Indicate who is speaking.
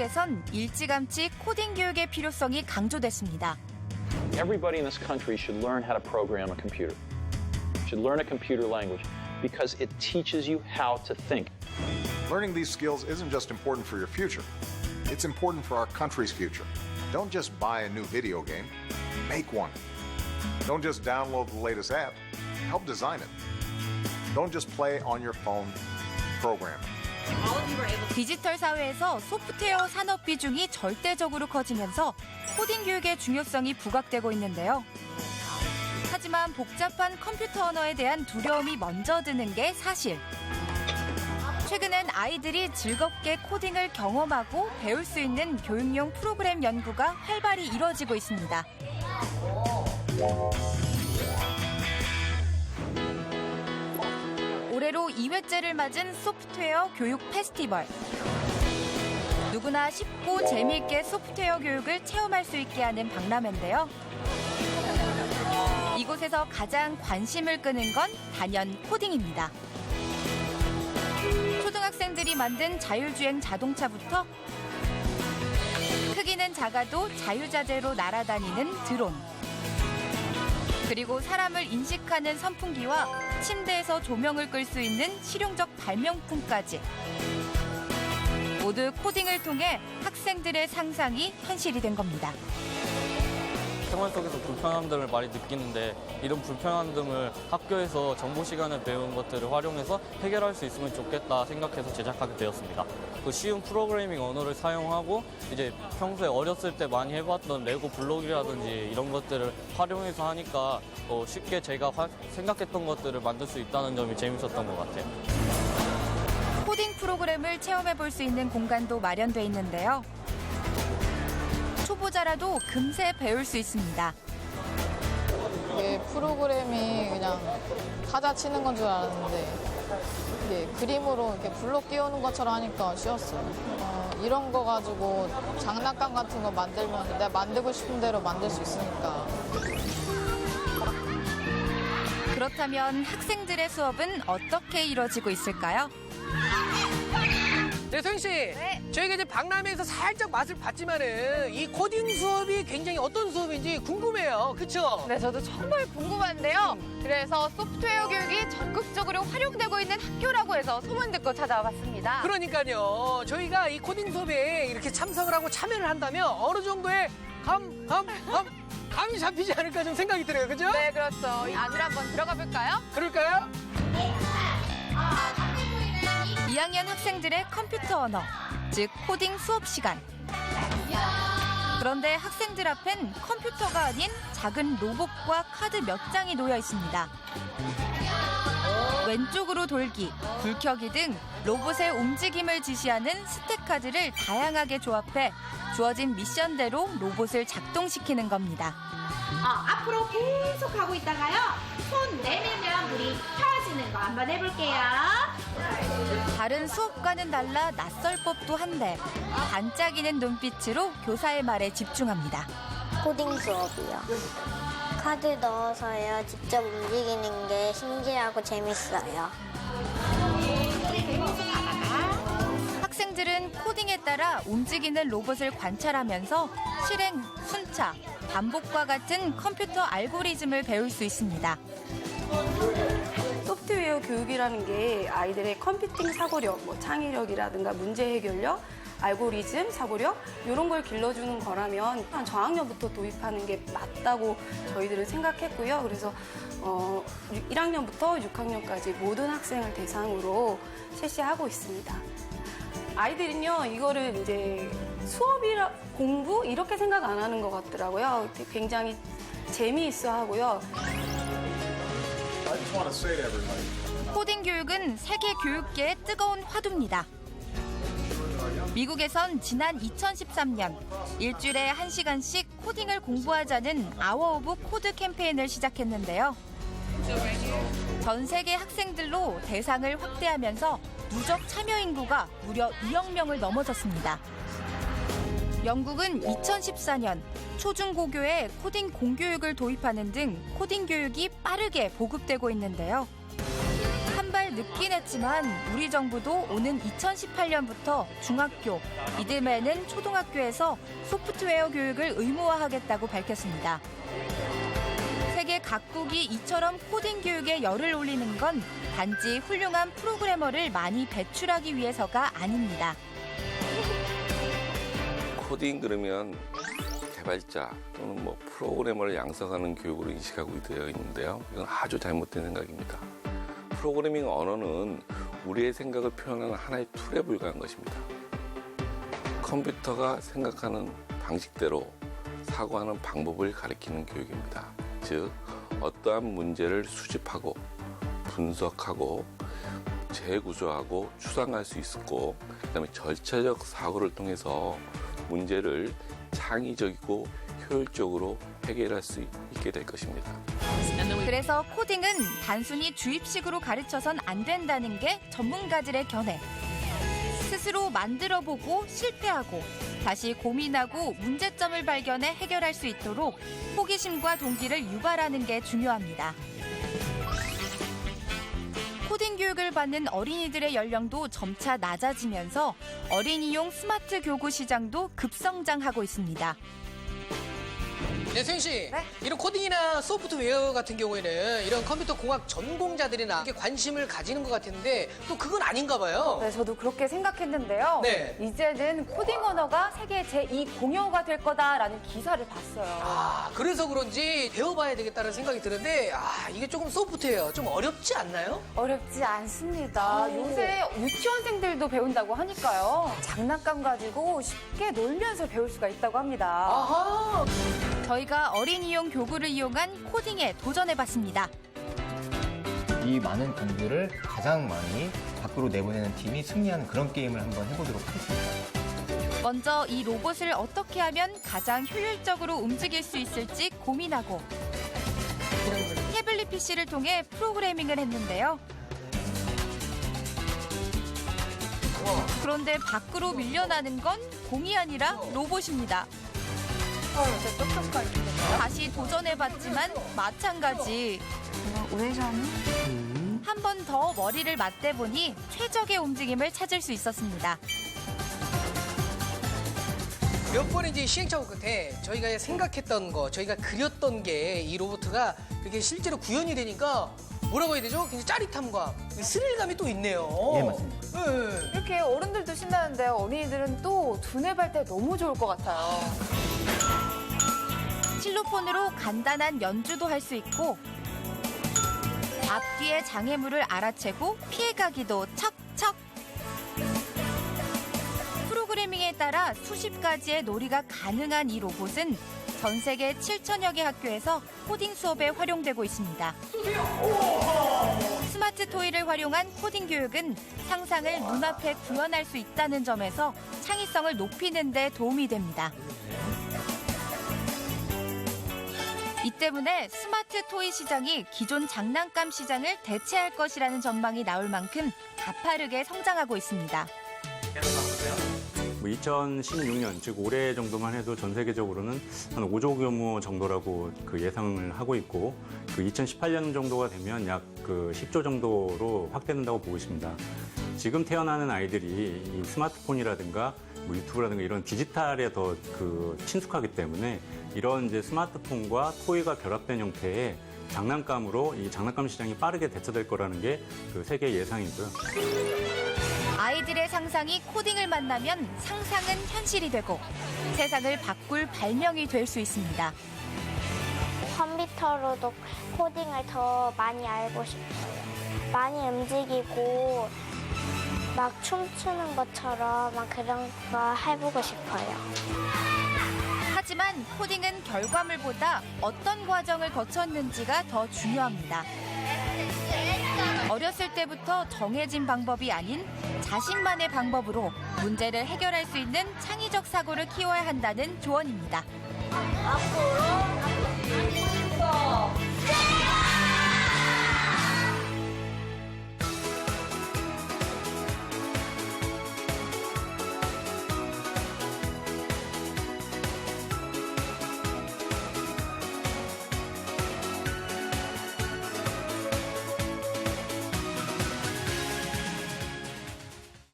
Speaker 1: 미국에선 일찌감치 코딩 교육의 필요성이 강조됐습니다.
Speaker 2: Everybody in this country should learn how to program a computer. Should learn a computer language because it teaches you how to think.
Speaker 3: Learning these skills isn't just important for your future. It's important for our country's future. Don't just buy a new video game, make one. Don't just download the latest app, help design it. Don't just play on your phone, program it.
Speaker 1: 디지털 사회에서 소프트웨어 산업 비중이 절대적으로 커지면서 코딩 교육의 중요성이 부각되고 있는데요. 하지만 복잡한 컴퓨터 언어에 대한 두려움이 먼저 드는 게 사실. 최근엔 아이들이 즐겁게 코딩을 경험하고 배울 수 있는 교육용 프로그램 연구가 활발히 이뤄지고 있습니다. 올해로 2회째를 맞은 소프트웨어 교육 페스티벌. 누구나 쉽고 재미있게 소프트웨어 교육을 체험할 수 있게 하는 박람회인데요. 이곳에서 가장 관심을 끄는 건 단연 코딩입니다. 초등학생들이 만든 자율주행 자동차부터 크기는 작아도 자유자재로 날아다니는 드론, 그리고 사람을 인식하는 선풍기와 침대에서 조명을 끌 수 있는 실용적 발명품까지 모두 코딩을 통해 학생들의 상상이 현실이 된 겁니다.
Speaker 4: 생활 속에서 불편함들을 많이 느끼는데 이런 불편함들을 학교에서 정보 시간에 배운 것들을 활용해서 해결할 수 있으면 좋겠다 생각해서 제작하게 되었습니다. 그 쉬운 프로그래밍 언어를 사용하고 이제 평소에 어렸을 때 많이 해봤던 레고 블록이라든지 이런 것들을 활용해서 하니까 쉽게 제가 생각했던 것들을 만들 수 있다는 점이 재밌었던 것 같아요.
Speaker 1: 코딩 프로그램을 체험해 볼 수 있는 공간도 마련돼 있는데요. 초보자라도 금세 배울 수 있습니다.
Speaker 5: 이게 프로그램이 그냥 타자 치는 건 줄 알았는데 이게 그림으로 이렇게 블록 띄우는 것처럼 하니까 쉬웠어요. 이런 거 가지고 장난감 같은 거 만들면 내가 만들고 싶은 대로 만들 수 있으니까.
Speaker 1: 그렇다면 학생들의 수업은 어떻게 이뤄지고 있을까요?
Speaker 6: 네, 소영 씨.
Speaker 7: 네.
Speaker 6: 저희가 이제 박람회에서 살짝 맛을 봤지만은 이 코딩 수업이 굉장히 어떤 수업인지 궁금해요. 그쵸?
Speaker 7: 네, 저도 정말 궁금한데요. 그래서 소프트웨어 교육이 적극적으로 활용되고 있는 학교라고 해서 소문 듣고 찾아와 봤습니다.
Speaker 6: 그러니까요. 저희가 이 코딩 수업에 이렇게 참석을 하고 참여를 한다면 어느 정도의 감이 잡히지 않을까 좀 생각이 들어요. 그죠?
Speaker 7: 네, 그렇죠. 이 안으로 한번 들어가 볼까요?
Speaker 6: 그럴까요?
Speaker 1: 2학년 학생들의 컴퓨터 언어, 즉 코딩 수업 시간. 그런데 학생들 앞엔 컴퓨터가 아닌 작은 로봇과 카드 몇 장이 놓여 있습니다. 왼쪽으로 돌기, 불 켜기 등 로봇의 움직임을 지시하는 스택 카드를 다양하게 조합해 주어진 미션대로 로봇을 작동시키는 겁니다.
Speaker 8: 앞으로 계속 가고 있다가요. 손 내밀면 물이 펴지는 거 한번 해볼게요.
Speaker 1: 다른 수업과는 달라 낯설 법도 한데 반짝이는 눈빛으로 교사의 말에 집중합니다.
Speaker 9: 코딩 수업이요. 카드 넣어서요. 직접 움직이는 게 신기하고 재밌어요.
Speaker 1: 학생들은 코딩에 따라 움직이는 로봇을 관찰하면서 실행, 순차, 반복과 같은 컴퓨터 알고리즘을 배울 수 있습니다.
Speaker 10: 소프트웨어 교육이라는 게 아이들의 컴퓨팅 사고력, 창의력이라든가 문제 해결력, 알고리즘, 사고력 이런 걸 길러주는 거라면 한 저학년부터 도입하는 게 맞다고 저희들은 생각했고요. 그래서 1학년부터 6학년까지 모든 학생을 대상으로 실시하고 있습니다. 아이들은요, 이거를 이제 수업이라 공부 이렇게 생각 안 하는 것 같더라고요. 굉장히 재미있어 하고요.
Speaker 3: I just want to say to everybody.
Speaker 1: 코딩 교육은 세계 교육계의 뜨거운 화두입니다. 미국에선 지난 2013년 일주일에 1시간씩 코딩을 공부하자는 아워 오브 코드 캠페인을 시작했는데요. 전 세계 학생들로 대상을 확대하면서 누적 참여 인구가 무려 2억 명을 넘어섰습니다. 영국은 2014년 초중고교에 코딩 공교육을 도입하는 등 코딩 교육이 빠르게 보급되고 있는데요. 한 발 늦긴 했지만 우리 정부도 오는 2018년부터 중학교, 이듬해는 초등학교에서 소프트웨어 교육을 의무화하겠다고 밝혔습니다. 세계 각국이 이처럼 코딩 교육에 열을 올리는 건 단지 훌륭한 프로그래머를 많이 배출하기 위해서가 아닙니다.
Speaker 11: 코딩 그러면 개발자 또는 프로그래머를 양성하는 교육으로 인식하고 되어 있는데요. 이건 아주 잘못된 생각입니다. 프로그래밍 언어는 우리의 생각을 표현하는 하나의 툴에 불과한 것입니다. 컴퓨터가 생각하는 방식대로 사고하는 방법을 가리키는 교육입니다. 즉, 어떠한 문제를 수집하고 분석하고 재구조하고 추상화할 수 있고, 그다음에 절차적 사고를 통해서 문제를 창의적이고 효율적으로 해결할 수 있게 될 것입니다.
Speaker 1: 그래서 코딩은 단순히 주입식으로 가르쳐선 안 된다는 게 전문가들의 견해. 스스로 만들어보고 실패하고 다시 고민하고 문제점을 발견해 해결할 수 있도록 호기심과 동기를 유발하는 게 중요합니다. 코딩 교육을 받는 어린이들의 연령도 점차 낮아지면서 어린이용 스마트 교구 시장도 급성장하고 있습니다.
Speaker 6: 네, 소영 씨. 이런 코딩이나 소프트웨어 같은 경우에는 이런 컴퓨터 공학 전공자들이나 이렇게 관심을 가지는 것 같은데 또 그건 아닌가 봐요.
Speaker 12: 네, 저도 그렇게 생각했는데요.
Speaker 6: 네.
Speaker 12: 이제는 코딩 언어가 세계 제2 공용어가 될 거다라는 기사를 봤어요.
Speaker 6: 아, 그래서 그런지 배워봐야 되겠다는 생각이 드는데 이게 조금 소프트웨어 좀 어렵지 않나요?
Speaker 12: 어렵지 않습니다. 요새 유치원생들도 배운다고 하니까요. 장난감 가지고 쉽게 놀면서 배울 수가 있다고 합니다.
Speaker 6: 아하.
Speaker 1: 저희가 어린이용 교구를 이용한 코딩에 도전해봤습니다.
Speaker 13: 이 많은 공들을 가장 많이 밖으로 내보내는 팀이 승리하는 그런 게임을 한번 해보도록 하겠습니다.
Speaker 1: 먼저 이 로봇을 어떻게 하면 가장 효율적으로 움직일 수 있을지 고민하고 태블릿 PC를 통해 프로그래밍을 했는데요. 그런데 밖으로 밀려나는 건 공이 아니라 로봇입니다. 다시 도전해봤지만 마찬가지. 한 번 더 머리를 맞대보니 최적의 움직임을 찾을 수 있었습니다.
Speaker 6: 몇 번인지 시행착오 끝에 저희가 생각했던 거, 저희가 그렸던 게 이 로봇가 이렇게 실제로 구현이 되니까 뭐라고 해야 되죠? 굉장히 짜릿함과 스릴감이 또 있네요.
Speaker 13: 예, 맞습니다.
Speaker 6: 네.
Speaker 12: 이렇게 어른들도 신나는데 어린이들은 또 두뇌 발달 너무 좋을 것 같아요.
Speaker 1: 실로폰으로 간단한 연주도 할 수 있고 앞뒤의 장애물을 알아채고 피해가기도 척척. 프로그래밍에 따라 수십 가지의 놀이가 가능한 이 로봇은 전 세계 7천여 개 학교에서 코딩 수업에 활용되고 있습니다. 스마트 토이를 활용한 코딩 교육은 상상을 눈앞에 구현할 수 있다는 점에서 창의성을 높이는 데 도움이 됩니다. 이 때문에 스마트 토이 시장이 기존 장난감 시장을 대체할 것이라는 전망이 나올 만큼 가파르게 성장하고 있습니다.
Speaker 14: 2016년, 즉 올해 정도만 해도 전 세계적으로는 한 5조 규모 정도라고 예상을 하고 있고, 2018년 정도가 되면 약 10조 정도로 확대된다고 보고 있습니다. 지금 태어나는 아이들이 이 스마트폰이라든가 유튜브라든가 이런 디지털에 더 친숙하기 때문에 이런 이제 스마트폰과 토이가 결합된 형태의 장난감으로 이 장난감 시장이 빠르게 대처될 거라는 게 세계 예상이고요.
Speaker 1: 아이들의 상상이 코딩을 만나면 상상은 현실이 되고 세상을 바꿀 발명이 될 수 있습니다.
Speaker 9: 컴퓨터로도 코딩을 더 많이 알고 싶어요. 많이 움직이고 막 춤추는 것처럼 막 그런 거 해보고 싶어요.
Speaker 1: 하지만 코딩은 결과물보다 어떤 과정을 거쳤는지가 더 중요합니다. 어렸을 때부터 정해진 방법이 아닌 자신만의 방법으로 문제를 해결할 수 있는 창의적 사고를 키워야 한다는 조언입니다.
Speaker 9: 앞으로